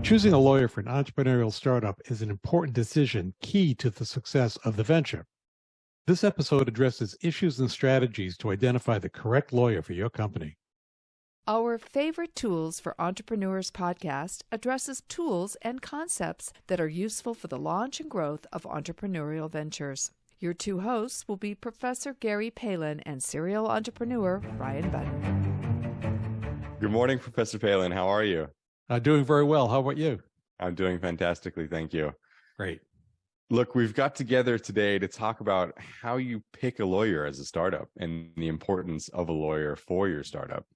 Choosing a lawyer for an entrepreneurial startup is an important decision key to the success of the venture. This episode addresses issues and strategies to identify the correct lawyer for your company. Our Favorite Tools for Entrepreneurs podcast addresses tools and concepts that are useful for the launch and growth of entrepreneurial ventures. Your two hosts will be Professor Gary Palin and serial entrepreneur Ryan Button. Good morning, Professor Palin. How are you? Doing very well. How about you? I'm doing fantastically. Thank you. Great. Look, we've got together today to talk about how you pick a lawyer as a startup and the importance of a lawyer for your startup.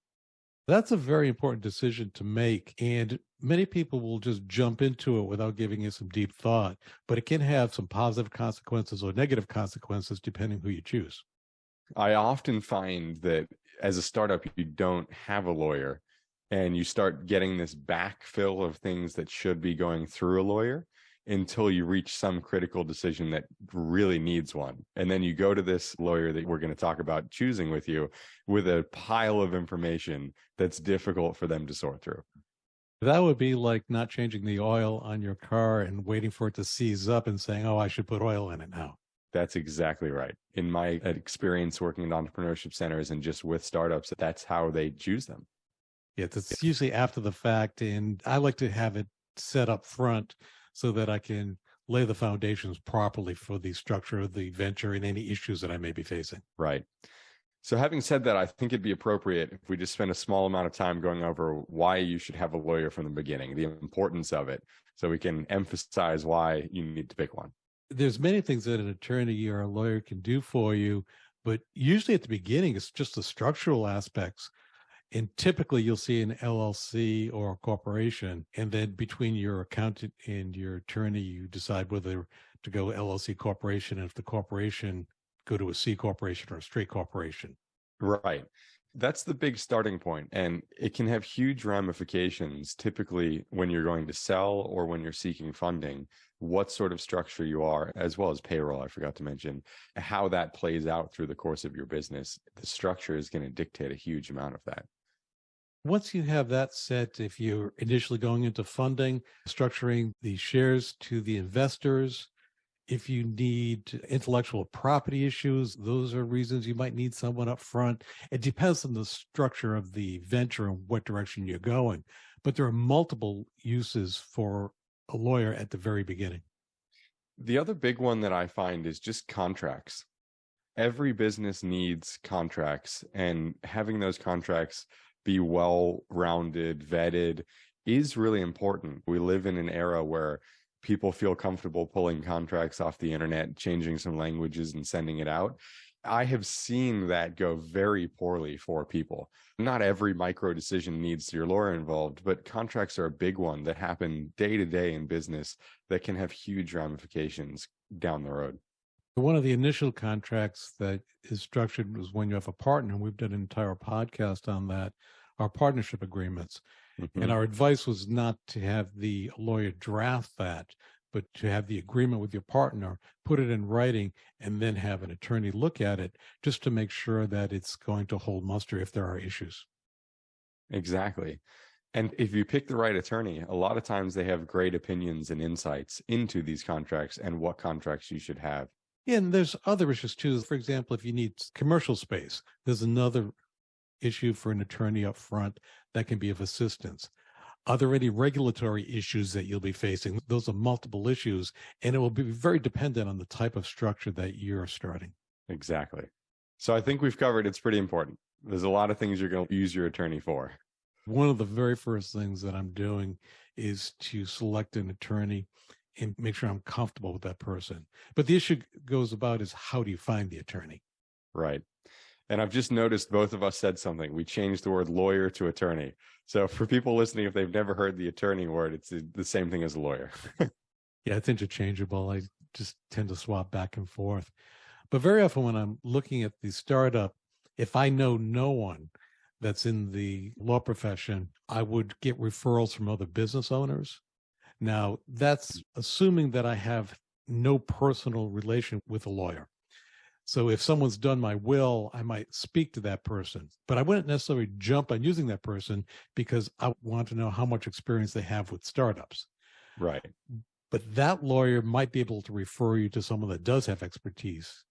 That's a very important decision to make, and many people will just jump into it without giving it some deep thought, but it can have some positive consequences or negative consequences depending who you choose. I often find that as a startup, you don't have a lawyer, and you start getting this backfill of things that should be going through a lawyer until you reach some critical decision that really needs one. And then you go to this lawyer that we're going to talk about choosing with you with a pile of information that's difficult for them to sort through. That would be like not changing the oil on your car and waiting for it to seize up and saying, oh, I should put oil in it now. That's exactly right. In my experience working in entrepreneurship centers and just with startups, that's how they choose them. It's usually after the fact, and I like to have it set up front so that I can lay the foundations properly for the structure of the venture and any issues that I may be facing. Right. So having said that, I think it'd be appropriate if we just spend a small amount of time going over why you should have a lawyer from the beginning, the importance of it, so we can emphasize why you need to pick one. There's many things that an attorney or a lawyer can do for you, but usually at the beginning, it's just the structural aspects. And typically you'll see an LLC or a corporation, and then between your accountant and your attorney, you decide whether to go LLC corporation, and if the corporation, go to a C corporation or a straight corporation. Right. That's the big starting point, and it can have huge ramifications typically when you're going to sell or when you're seeking funding, what sort of structure you are, as well as payroll, I forgot to mention, how that plays out through the course of your business. The structure is going to dictate a huge amount of that. Once you have that set, if you're initially going into funding, structuring the shares to the investors, if you need intellectual property issues, those are reasons you might need someone up front. It depends on the structure of the venture and what direction you're going. But there are multiple uses for a lawyer at the very beginning. The other big one that I find is just contracts. Every business needs contracts, and having those contracts be well-rounded, vetted is really important. We live in an era where people feel comfortable pulling contracts off the internet, changing some languages and sending it out. I have seen that go very poorly for people. Not every micro decision needs your lawyer involved, but contracts are a big one that happen day to day in business that can have huge ramifications down the road. One of the initial contracts that is structured was when you have a partner, and we've done an entire podcast on that, our partnership agreements. Mm-hmm. And our advice was not to have the lawyer draft that, but to have the agreement with your partner, put it in writing, and then have an attorney look at it just to make sure that it's going to hold muster if there are issues. Exactly. And if you pick the right attorney, a lot of times they have great opinions and insights into these contracts and what contracts you should have. Yeah, and there's other issues too. For example, if you need commercial space, there's another issue for an attorney up front that can be of assistance. Are there any regulatory issues that you'll be facing? Those are multiple issues, and it will be very dependent on the type of structure that you're starting. Exactly. So I think we've covered it's pretty important. There's a lot of things you're going to use your attorney for. One of the very first things that I'm doing is to select an attorney and make sure I'm comfortable with that person. But the issue goes about is how do you find the attorney? Right. And I've just noticed both of us said something. We changed the word lawyer to attorney. So for people listening, if they've never heard the attorney word, it's the same thing as a lawyer. Yeah, it's interchangeable. I just tend to swap back and forth. But very often when I'm looking at the startup, if I know no one that's in the law profession, I would get referrals from other business owners. Now, that's assuming that I have no personal relation with a lawyer. So if someone's done my will, I might speak to that person, but I wouldn't necessarily jump on using that person because I want to know how much experience they have with startups. Right. But that lawyer might be able to refer you to someone that does have expertise.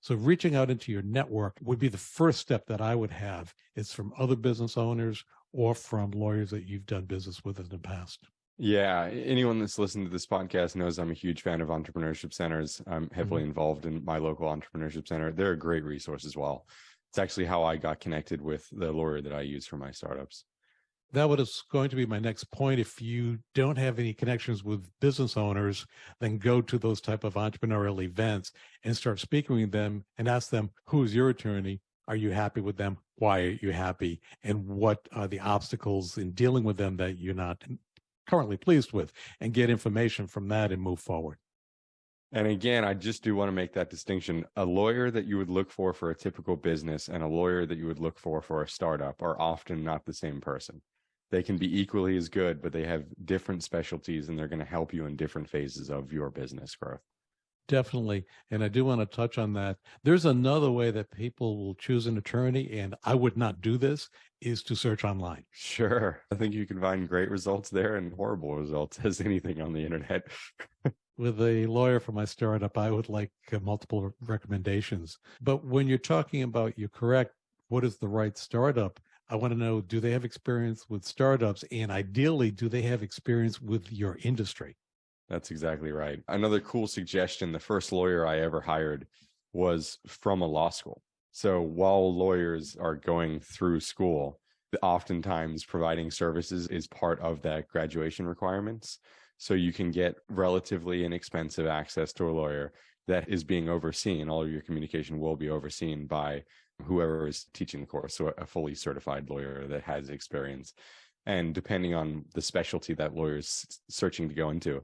So reaching out into your network would be the first step that I would have. It's from other business owners or from lawyers that you've done business with in the past. Yeah. Anyone that's listened to this podcast knows I'm a huge fan of entrepreneurship centers. I'm heavily involved in my local entrepreneurship center. They're a great resource as well. It's actually how I got connected with the lawyer that I use for my startups. That was going to be my next point. If you don't have any connections with business owners, then go to those type of entrepreneurial events and start speaking with them and ask them, who's your attorney? Are you happy with them? Why are you happy? And what are the obstacles in dealing with them that you're not currently pleased with? And get information from that and move forward. And again, I just do want to make that distinction. A lawyer that you would look for a typical business and a lawyer that you would look for a startup are often not the same person. They can be equally as good, but they have different specialties and they're going to help you in different phases of your business growth. Definitely. And I do want to touch on that. There's another way that people will choose an attorney, and I would not do this, is to search online. Sure. I think you can find great results there and horrible results as anything on the internet. With a lawyer for my startup, I would like multiple recommendations. But when you're talking about, you're correct, what is the right startup? I want to know, do they have experience with startups? And ideally, do they have experience with your industry? That's exactly right. Another cool suggestion, the first lawyer I ever hired was from a law school. So while lawyers are going through school, oftentimes providing services is part of that graduation requirements. So you can get relatively inexpensive access to a lawyer that is being overseen. All of your communication will be overseen by whoever is teaching the course, so a fully certified lawyer that has experience. And depending on the specialty that lawyer is searching to go into,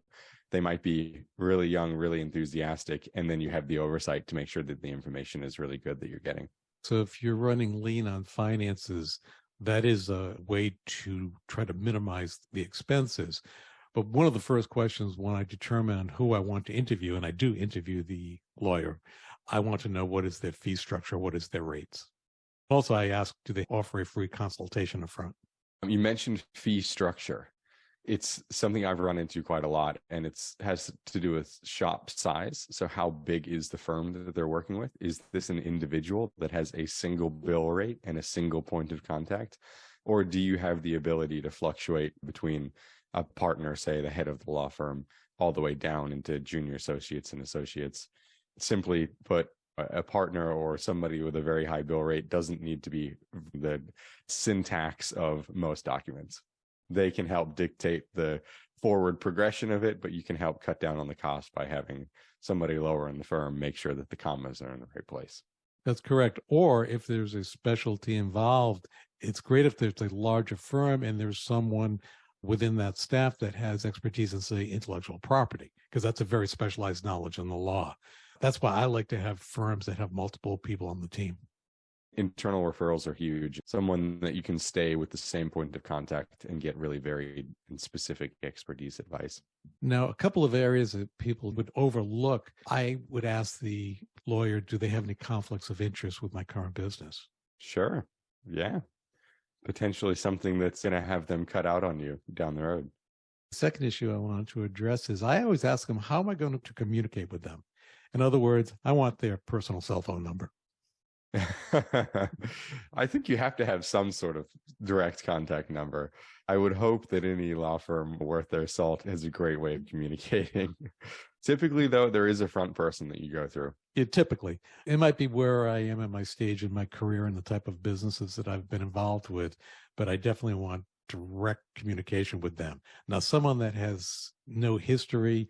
they might be really young, really enthusiastic, and then you have the oversight to make sure that the information is really good that you're getting. So if you're running lean on finances, that is a way to try to minimize the expenses. But one of the first questions when I determine who I want to interview, and I do interview the lawyer, I want to know what is their fee structure, what is their rates. Also, I ask, do they offer a free consultation up front? You mentioned fee structure. It's something I've run into quite a lot, and it has to do with shop size. So how big is the firm that they're working with? Is this an individual that has a single bill rate and a single point of contact? Or do you have the ability to fluctuate between a partner, say the head of the law firm, all the way down into junior associates and associates? Simply put, a partner or somebody with a very high bill rate doesn't need to be the syntax of most documents. They can help dictate the forward progression of it, but you can help cut down on the cost by having somebody lower in the firm make sure that the commas are in the right place. That's correct. Or if there's a specialty involved, it's great if there's a larger firm and there's someone within that staff that has expertise in, say, intellectual property, because that's a very specialized knowledge in the law. That's why I like to have firms that have multiple people on the team. Internal referrals are huge. Someone that you can stay with the same point of contact and get really varied and specific expertise advice. Now, a couple of areas that people would overlook, I would ask the lawyer, do they have any conflicts of interest with my current business? Sure. Yeah. Potentially something that's going to have them cut out on you down the road. The second issue I wanted to address is I always ask them, how am I going to communicate with them? In other words, I want their personal cell phone number. I think you have to have some sort of direct contact number. I would hope that any law firm worth their salt has a great way of communicating. Typically, though, there is a front person that you go through. Typically, it might be where I am at my stage in my career and the type of businesses that I've been involved with, but I definitely want direct communication with them. Now, someone that has no history,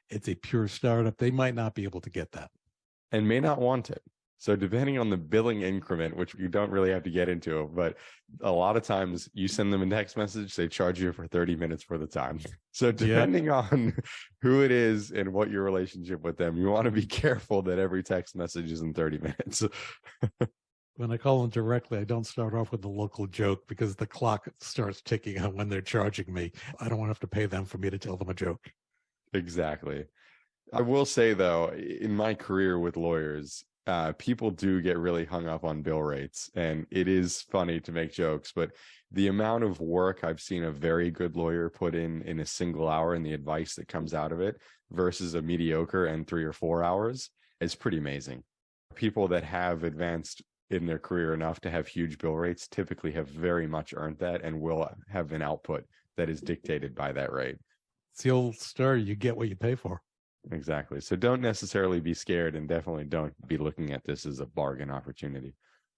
it's a pure startup, they might not be able to get that. And may not want it. So depending on the billing increment, which you don't really have to get into, but a lot of times you send them a text message, they charge you for 30 minutes for the time. So depending on who it is and what your relationship with them, you want to be careful that every text message isn't 30 minutes. When I call them directly, I don't start off with the local joke because the clock starts ticking on when they're charging me. I don't want to have to pay them for me to tell them a joke. Exactly. I will say, though, in my career with lawyers, people do get really hung up on bill rates, and it is funny to make jokes, but the amount of work I've seen a very good lawyer put in a single hour and the advice that comes out of it versus a mediocre and 3 or 4 hours is pretty amazing. People that have advanced in their career enough to have huge bill rates typically have very much earned that and will have an output that is dictated by that rate. It's the old story, you get what you pay for. Exactly. So don't necessarily be scared, and definitely don't be looking at this as a bargain opportunity.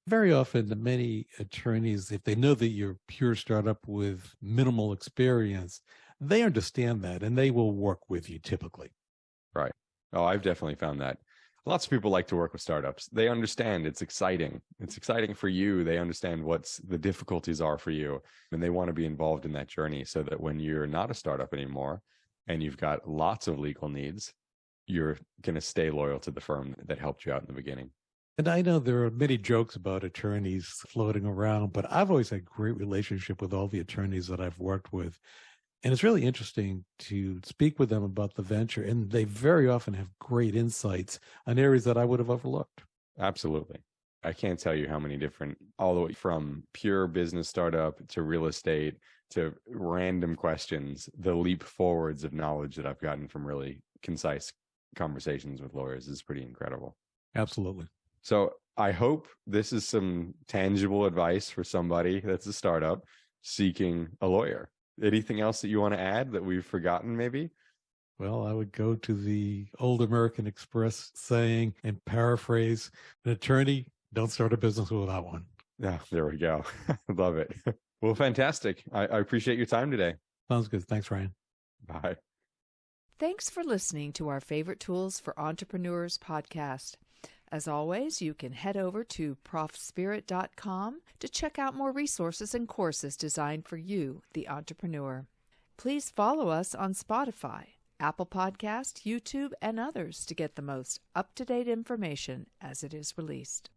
Very often, many attorneys, if they know that you're a pure startup with minimal experience, they understand that and they will work with you typically. Right. Oh, I've definitely found that. Lots of people like to work with startups. They understand it's exciting. It's exciting for you. They understand what the difficulties are for you, and they want to be involved in that journey so that when you're not a startup anymore and you've got lots of legal needs, you're going to stay loyal to the firm that helped you out in the beginning. And I know there are many jokes about attorneys floating around, but I've always had a great relationship with all the attorneys that I've worked with. And it's really interesting to speak with them about the venture. And they very often have great insights on areas that I would have overlooked. Absolutely. I can't tell you how many different, all the way from pure business startup to real estate to random questions, the leap forwards of knowledge that I've gotten from really concise conversations with lawyers is pretty incredible. Absolutely. So I hope this is some tangible advice for somebody that's a startup seeking a lawyer. Anything else that you want to add that we've forgotten maybe? Well, I would go to the old American Express saying and paraphrase, an attorney, don't start a business without one. Yeah, there we go. Love it. Well, fantastic. I appreciate your time today. Sounds good. Thanks, Ryan. Bye. Thanks for listening to our Favorite Tools for Entrepreneurs podcast. As always, you can head over to ProfSpirit.com to check out more resources and courses designed for you, the entrepreneur. Please follow us on Spotify, Apple Podcast, YouTube, and others to get the most up-to-date information as it is released.